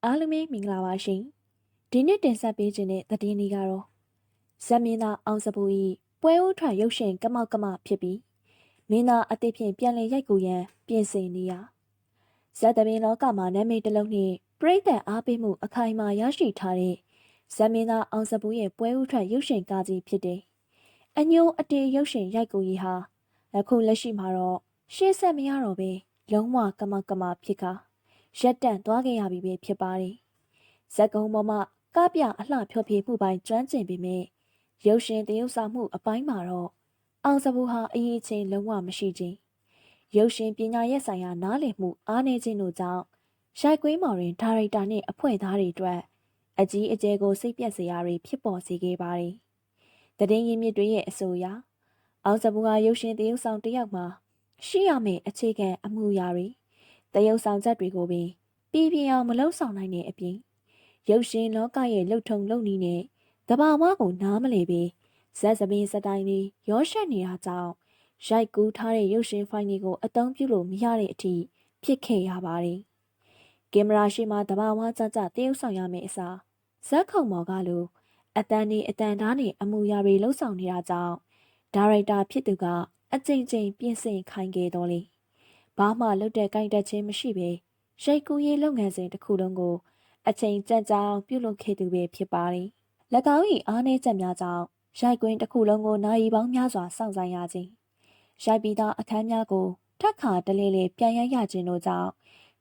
အားလုံးပဲမင်္ဂလာပါရှင်ဒီနေ့တင်ဆက်ပေးခြင်းတဲ့သတင်းလေးကတော့ဇက်မင်းသားအောင်စပူ၏ပွဲဦးထွာရုပ်ရှင်ကမောက်ကမဖြစ်ပြီးမင်းသားအသစ်ဖြင့်ပြန်လည်ရိုက်ကူရန်ပြင်ဆင်နေရဇက်တပင်လောကမှာနာမည်တစ်လုံးနှင့်ပြိတ္တအားပေးမှုအခိုင်အမာရရှိထားတဲ့ဇက်မင်းသားအောင်စပူရဲ့ပွဲဦးထွာရုပ်ရှင်ကားကြီးဖြစ်တဲ့အညိုအတေရုပ်ရှင်ရိုက်ကူရေးဟာအခုလက်ရှိမှာတော့ရှေ့ဆက်မရတော့ပဲလုံးဝကမောက်ကမဖြစ်ကရက်တန့်သွားခဲ့ရပြီပဲဖြစ်ပါတယ်ဇက်ကုံပေါ်မှာကပြအလှဖြောဖြေမှုပိုင်းကျွမ်းကျင်ပေမဲ့ရုပ်ရှင်တရုပ်ဆောင်မှုအပိုင်းမှာတော့အောင်စပူဟာအရေးချင်းလုံးဝမရှိခြင်းရုပ်ရှင်ပညာရဲ့ဆိုင်ရာနားလည်မှုအားနည်းခြင်းတို့ကြောင့်ရိုက်ကွင်းမော်ရင်ဒါရိုက်တာနဲ့အဖွဲ့သားတွေအတွက်အကြီးအကျယ်ကိုစိတ်ပြက်စရာတွေဖြစ်ပေါ်စေခဲ့ပါတယ်။သတင်းရင်းမြစ်တွေရဲ့အဆိုအရအောင်စပူဟာရုပ်ရှင်တရုပ်ဆောင်တစ်ယောက်မှာရှိရမယ့်အခြေခံအမှုရာတွေတရုပ်ဆောင်ချက်တွေကိုပင်ပြည်ပြင်းအောင်မလုံဆောင်နိုင်တဲ့အပြင်ရုပ်ရှင်လောကရဲ့လှုပ်ထုံလုံနည်းနဲ့တဘာဝကိုနားမလည်ပြီးဇက်စပင်းစတိုင်းလေးရောရှက်နေတာကြောင့်ရိုက်ကူးထားတဲ့ရုပ်ရှင်ဖိုင်တွေကိုအသုံးပြုလို့မရတဲ့အထိဖြစ်ခဲ့ရပါတယ်။ကင်မရာရှိမှတဘာဝကြကြတရုပ်ဆောင်ရမယ့်အစားဇက်ခုံမော်ကလိုအတန်နေအတန်သားနဲ့အမူအရာတွေလှုပ်ဆောင်နေတာကြောင့်ဒါရိုက်တာဖြစ်သူကအကြိမ်ကြိမ်ပြင်ဆင်ခိုင်းခဲ့တော်လေဘာမှလွတ်တဲ့ကိုင်တက်ခြင်းမရှိပဲရိုက်ကူးရေးလုပ်ငန်းစဉ်တစ်ခုလုံးကိုအချိန်ကြန့်ကြောင်ပြုလုပ်ခဲ့သူပဲဖြစ်ပါတယ်။၎င်း၏အားနည်းချက်များကြောင့်ရိုက်ကွင်းတစ်ခုလုံးကိုနာရီပေါင်းများစွာစောင့်ဆိုင်ရခြင်းရိုက်ပြီးသားအခန်းများကိုထပ်ခါတလဲလဲပြန်ရိုက်ရခြင်းတို့ကြောင့်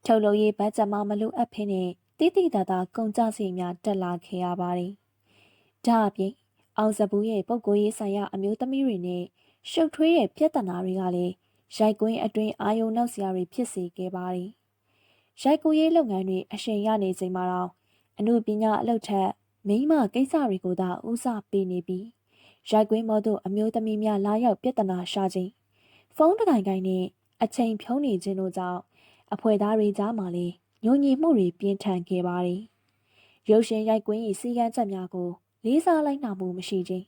ထုတ်လုပ်ရေးဘတ်ဂျက်မှမလိုအပ်ဖ ೇನೆ တိတိတသာကုန်ကျစရိတ်များတက်လာခဲ့ရပါတယ်။ဒါအပြင်အောင်စပူရဲ့ပုဂ္ဂိုလ်ရေးဆိုင်ရာအမျိုးသမီးတွေနဲ့ရှုပ်ထွေးတဲ့ပြဿနာတွေကလည်းရိုက်ကွင်းအတွင်းအာယုံနောက်စရာတွေဖြစ်စေခဲ့ပါတယ်။ရိုက်ကူးရေးလုပ်ငန်းတွေအရှိန်ရနေချိန်မှာတော့အမှုပညာအလုပ်ထက်မိန်းမကိစ္စတွေကိုသာဦးစားပေးနေပြီးရိုက်ကွင်းမော်တို့အမျိုးသမီးများလာရောက်ပြဿနာရှာခြင်းဖုန်းတကိုင်ကိုင်နဲ့အချိန်ဖြုံးနေခြင်းတို့ကြောင့်အဖွဲ့သားတွေကြားမှာလည်းညှို့ညင်မှုတွေပြင်းထန်ခဲ့ပါတယ်။ရုပ်ရှင်ရိုက်ကွင်း၏စီကံချက်များကိုလေးစားလိုက်နာမှုမရှိခြင်း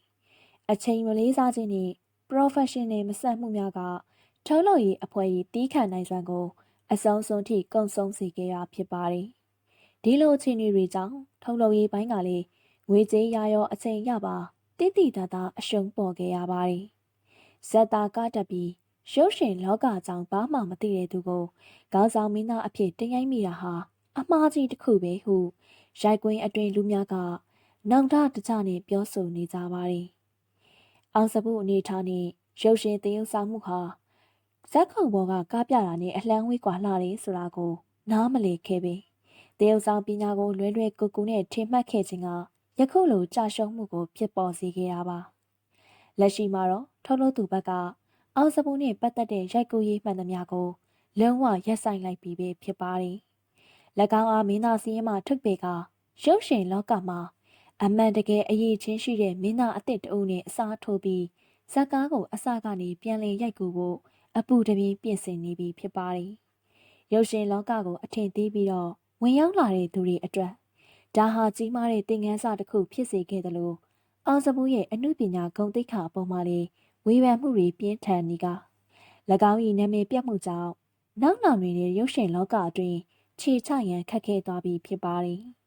အချိန်မလေးစားခြင်းနဲ့ professional မဆက်မှုများကထုတ်လုပ်ရေးအဖွဲ့၏တီးခတ်နိုင်စွမ်းကိုအဆုံးစွန်ထိကုံဆုံးစေခဲ့တာဖြစ်ပါတယ်။ဒီလိုအခြေအနေတွေကြောင့်ထုတ်လုပ်ရေးပိုင်းကလည်းငွေကြေးရရောအချိန်ရပါတိတိတသာအရှုံးပေါ်ခဲ့ရပါတယ်။ဇက်တာကတက်ပြီးရုပ်ရှင်လောကကြောင့်ဘာမှမသိတဲ့သူကိုခေါင်းဆောင်မင်းသားအဖြစ်တင်ရိုက်မိတာဟာအမှားကြီးတစ်ခုပဲဟုရိုက်ကွင်းအတွင်လူများကနောင်တတကြနဲ့ပြောဆိုနေကြပါတယ်။အောင်စပူအနေထားနဲ့ရုပ်ရှင်သရုပ်ဆောင်မှုဟာဇက်ခုံဘောကကားပြတာနဲ့အလှမ်းဝေးကွာလှတယ်ဆိုတာကိုနားမလည်ခဲ့ပေတရုပ်ဆောင်ပညာကိုလွယ်လွယ်ကူကူနဲ့ထင်မှတ်ခဲ့ခြင်းကယခုလိုကြာရှုံးမှုကိုဖြစ်ပေါ်စေခဲ့တာပါလက်ရှိမှာတော့ထုတ်လို့သူဘက်ကအောင်စပူနဲ့ပတ်သက်တဲ့ရိုက်ကူးရေးမှန်သမျှကိုလုံးဝရက်ဆိုင်လိုက်ပြီးပဲဖြစ်ပါတယ်၎င်းအားမင်းသားစီးရင်မှထုတ်ပေကရုပ်ရှင်လောကမှာအမှန်တကယ်အရေးချင်းရှိတဲ့မင်းသားအသစ်တအုပ်နဲ့အစားထိုးပြီးဇက်ကားကိုအစကနေပြန်လည်ရိုက်ကူဖို့အပူတပြင်းပြင်ဆင်နေပြီဖြစ်ပါတယ်။ရုပ်ရှင်လောကကိုအထင်သေးပြီးတော့ဝင်ရောက်လာတဲ့သူတွေအတွက်ဒါဟာကြီးမားတဲ့သင်ခန်းစာတစ်ခုဖြစ်စေခဲ့တယ်လို့အောင်စပူရဲ့အမှုပညာဂုဏ်သိက္ခာပုံမှာလေဝေဖန်မှုတွေပြင်းထန်နေက၎င်း၏နာမည်ပြတ်မှုကြောင့်နောက်နောင်တွင်ရုပ်ရှင်လောကအတွင်းခြေချရန်ခက်ခဲသွားပြီဖြစ်ပါတယ်။